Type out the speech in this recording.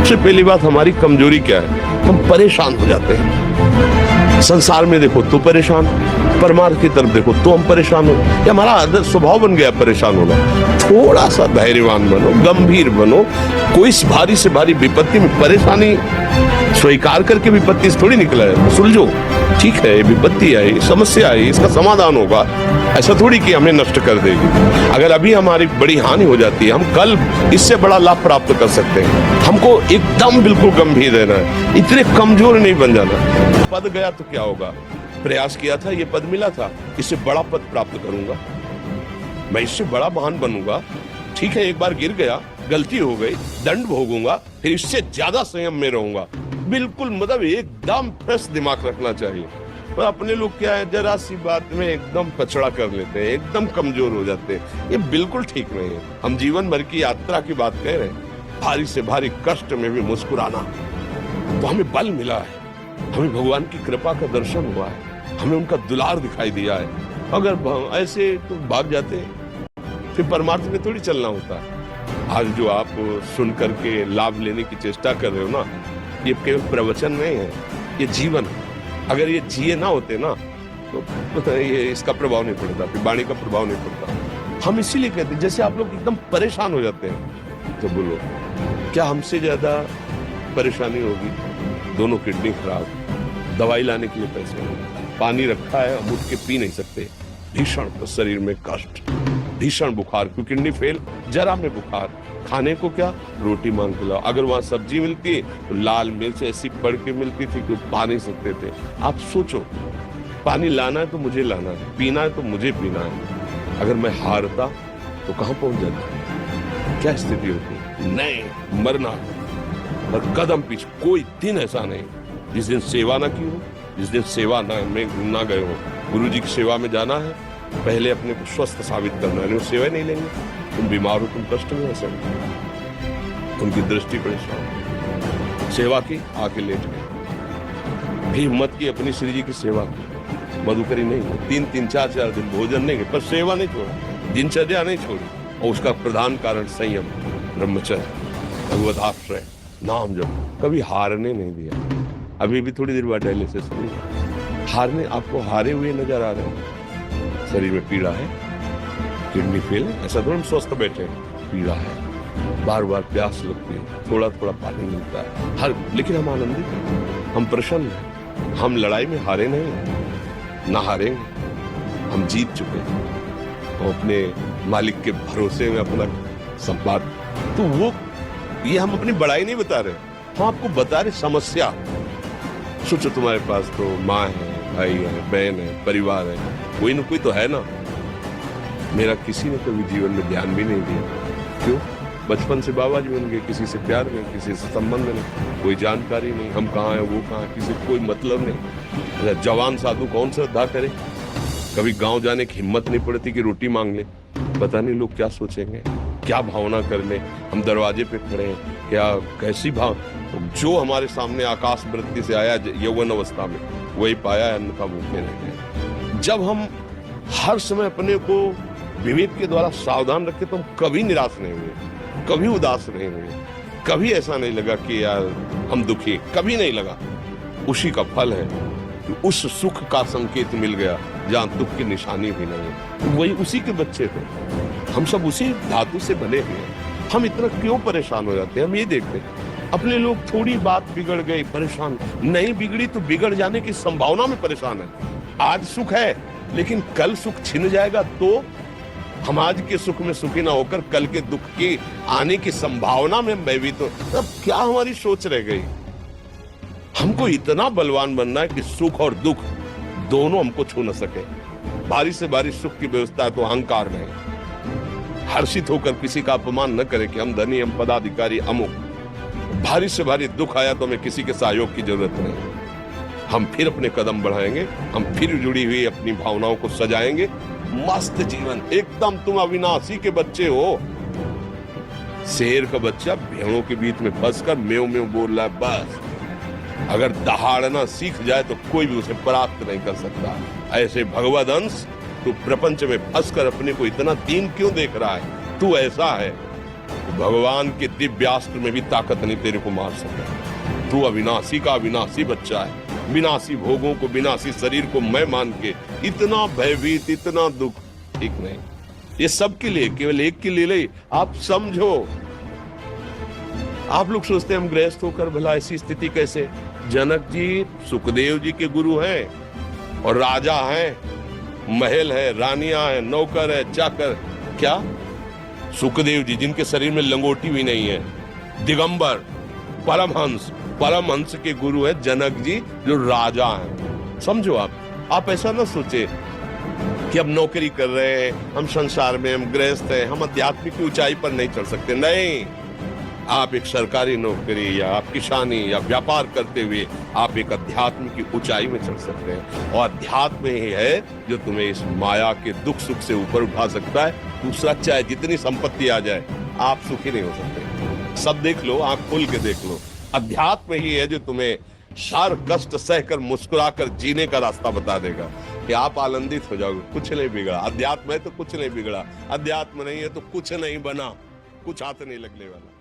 सबसे पहली बात हमारी कमजोरी क्या है, हम परेशान हो जाते हैं। संसार में देखो तो परेशान, परमार्थ की तरफ देखो तो हम परेशान हो, ये हमारा आदत स्वभाव बन गया परेशान होना। थोड़ा सा धैर्यवान बनो, गंभीर बनो। कोई भारी से भारी विपत्ति में परेशानी स्वीकार करके विपत्ति से थोड़ी निकला है, सुलझो। ठीक है, ये विपत्ति आई, समस्या आई, इसका समाधान होगा, ऐसा थोड़ी कि हमें नष्ट कर देगी। अगर अभी हमारी बड़ी हानि हो जाती है, हम कल इससे बड़ा लाभ प्राप्त कर सकते हैं। हमको एकदम बिल्कुल गंभीर रहना है, इतने कमजोर नहीं बन जाना। पद गया तो क्या होगा, प्रयास किया था, ये पद मिला था, इससे बड़ा पद प्राप्त करूंगा, मैं इससे बड़ा महान बनूंगा। ठीक है, एक बार गिर गया, गलती हो गई, दंड भोगूंगा, फिर इससे ज्यादा संयम में रहूंगा। बिल्कुल मतलब एकदम फ्रेश दिमाग रखना चाहिए। पर अपने लोग क्या है, जरा सी बात में एकदम पछड़ा कर लेते हैं, एकदम कमजोर हो जाते हैं। ये बिल्कुल ठीक नहीं है। हम जीवन भर की यात्रा की बात कह रहे हैं, भारी से भारी कष्ट में भी मुस्कुराना, तो हमें बल मिला है, हमें भगवान की कृपा का दर्शन हुआ है, हमें उनका दुलार दिखाई दिया है। अगर ऐसे तो भाग जाते हैं, फिर परमार्थ में थोड़ी चलना होता है। आज जो आप सुन करके लाभ लेने की चेष्टा कर रहे हो ना, ये केवल प्रवचन नहीं है, ये जीवन है। अगर ये जिए ना होते ना तो ये इसका प्रभाव नहीं पड़ता, फिर वाणी का प्रभाव नहीं पड़ता। हम इसीलिए कहते हैं, जैसे आप लोग एकदम परेशान हो जाते हैं, तो बोलो क्या हमसे ज्यादा परेशानी होगी? दोनों किडनी खराब, दवाई लाने के लिए पैसे नहीं, पानी रखा है हम उठ के पी नहीं सकते, भीषण शरीर में कष्ट, भीषण बुखार, क्योंकि किडनी फेल, जरा में बुखार, खाने को क्या, रोटी मांग के लाओ। अगर वहां सब्जी मिलती तो लाल मिर्च ऐसी पड़ के मिलती थी कि पा नहीं सकते थे। आप सोचो, पानी लाना है तो मुझे लाना है, पीना है तो मुझे पीना है। अगर मैं हारता तो कहां पहुंच जाता, क्या स्थिति होती? नहीं, मरना। और कदम पीछे, कोई दिन ऐसा नहीं जिस दिन सेवा ना की हो, जिस दिन सेवा ना गए हो। गुरु जी की सेवा में जाना है, पहले अपने को स्वस्थ साबित करना है, सेवा नहीं लेंगे, तुम बीमार हो, तुम कष्ट में ऐसे। उनकी दृष्टि परेशान, सेवा की, आके लेट गए, भी हिम्मत की, अपनी श्री जी की सेवा की, मधुकरी नहीं, 3-3, 4-4 दिन भोजन नहीं, पर सेवा नहीं छोड़ा, दिनचर्या नहीं छोड़ी। और उसका प्रधान कारण संयम, ब्रह्मचर्य, भगवत आश्रय, नाम जप, कभी हारने नहीं दिया। अभी भी थोड़ी देर बाद डायलिसिस हुई, हारने, आपको हारे हुए नजर आ रहे हैं। शरीर में पीड़ा है, किडनी फेल, ऐसा तो हम स्वस्थ बैठे, पीड़ा है, बार बार प्यास लगती है, थोड़ा थोड़ा पानी मिलता है, हर, लेकिन हम आनंदित हैं, हम प्रसन्न हैं, हम लड़ाई में हारे नहीं, ना हारेंगे, हम जीत चुके हैं, हम अपने मालिक के भरोसे में अपना संपाद। तो वो, ये हम अपनी बड़ाई नहीं बता रहे, हम आपको बता रहे समस्या। सोचो, तुम्हारे पास तो माँ है, भाई है, बहन है, परिवार है, कोई न कोई तो है ना। मेरा किसी ने कभी जीवन में ध्यान भी नहीं दिया, क्यों? बचपन से बाबा जी बन गए, किसी से प्यार नहीं, किसी से संबंध नहीं, कोई जानकारी नहीं, हम कहाँ हैं, वो कहाँ, किसी को कोई मतलब नहीं। जवान साधु कौन श्रद्धा करे? कभी गांव जाने की हिम्मत नहीं पड़ती कि रोटी मांग ले, पता नहीं लोग क्या सोचेंगे, क्या भावना कर ले। हम दरवाजे पे खड़े हैं, क्या कैसी भाव, जो हमारे सामने आकाश वृत्ति से आया यौवन अवस्था में, वही पाया, अन्न का भूखे रह गए। जब हम हर समय अपने को विवेक के द्वारा सावधान रखे, तो हम कभी निराश नहीं हुए, कभी उदास नहीं हुए, कभी ऐसा नहीं लगा कि यार हम दुखी, कभी नहीं लगा। उसी का फल है कि उस सुख का संकेत मिल गया जहां दुख की निशानी भी नहीं है। वही उसी के बच्चे थे, हम सब उसी धातु से बने हुए हैं। हम इतना क्यों परेशान हो जाते हैं? हम ये देखते हैं अपने लोग, थोड़ी बात बिगड़ गई परेशान, नहीं बिगड़ी तो बिगड़ जाने की संभावना में परेशान है। आज सुख है, लेकिन कल सुख छिन जाएगा तो हम आज के सुख में सुखी ना होकर कल के दुख के आने की संभावना में भयभीत हो। अब क्या हमारी सोच रह गई? हमको इतना बलवान बनना है कि सुख और दुख दोनों हमको छू न सके। भारी से भारी सुख की व्यवस्था है तो अहंकार नहीं, हर्षित होकर किसी का अपमान न करे कि हम धनी, हम पदाधिकारी, अमुक। भारी से भारी दुख आया तो हमें किसी के सहयोग की जरूरत नहीं, हम फिर अपने कदम बढ़ाएंगे, हम फिर जुड़ी हुई अपनी भावनाओं को सजाएंगे। मस्त जीवन, एकदम तुम अविनाशी के बच्चे हो। शेर का बच्चा भेड़ों के बीच में फंस कर म्यों म्यों बोल रहा है, बस अगर दहाड़ना सीख जाए तो कोई भी उसे परास्त नहीं कर सकता। ऐसे भगवद अंश, तू प्रपंच में फंस कर अपने को इतना दीन क्यों देख रहा है? तू ऐसा है, भगवान के दिव्यास्त्र में भी ताकत नहीं तेरे को मार सका। तू अविनाशी का अविनाशी बच्चा है। विनाशी भोगों को, विनाशी शरीर को मैं मान के इतना भयभीत, इतना दुख, ठीक नहीं। ये सबके लिए, केवल एक के लिए आप समझो। आप लोग सोचते हैं हम गृहस्थ होकर भला ऐसी स्थिति कैसे? जनक जी सुखदेव जी के गुरु हैं और राजा हैं, महल है, रानियां हैं, नौकर है, चाकर। क्या सुखदेव जी जिनके शरीर में लंगोटी भी नहीं है, दिगंबर, परमहंस के गुरु है जनक जी जो राजा हैं। समझो आप ऐसा ना सोचे कि हम नौकरी कर रहे हैं, हम संसार में, हम गृहस्थ हैं, हम आध्यात्मिक ऊंचाई पर नहीं चढ़ सकते। नहीं, आप एक सरकारी नौकरी या आप किसानी या व्यापार करते हुए आप एक अध्यात्म की ऊंचाई में चढ़ सकते हैं। और अध्यात्म ही है जो तुम्हें इस माया के दुख सुख से ऊपर उठा सकता है। दूसरा, चाहे जितनी संपत्ति आ जाए, आप सुखी नहीं हो सकते। सब देख लो, आंख खोल के देख लो, अध्यात्म ही है जो तुम्हें हर कष्ट सहकर मुस्कुराकर जीने का रास्ता बता देगा कि आप आनंदित हो जाओगे। कुछ नहीं बिगड़ा। अध्यात्म है तो कुछ नहीं बिगड़ा, अध्यात्म नहीं है तो कुछ नहीं बना, कुछ हाथ नहीं लगने वाला।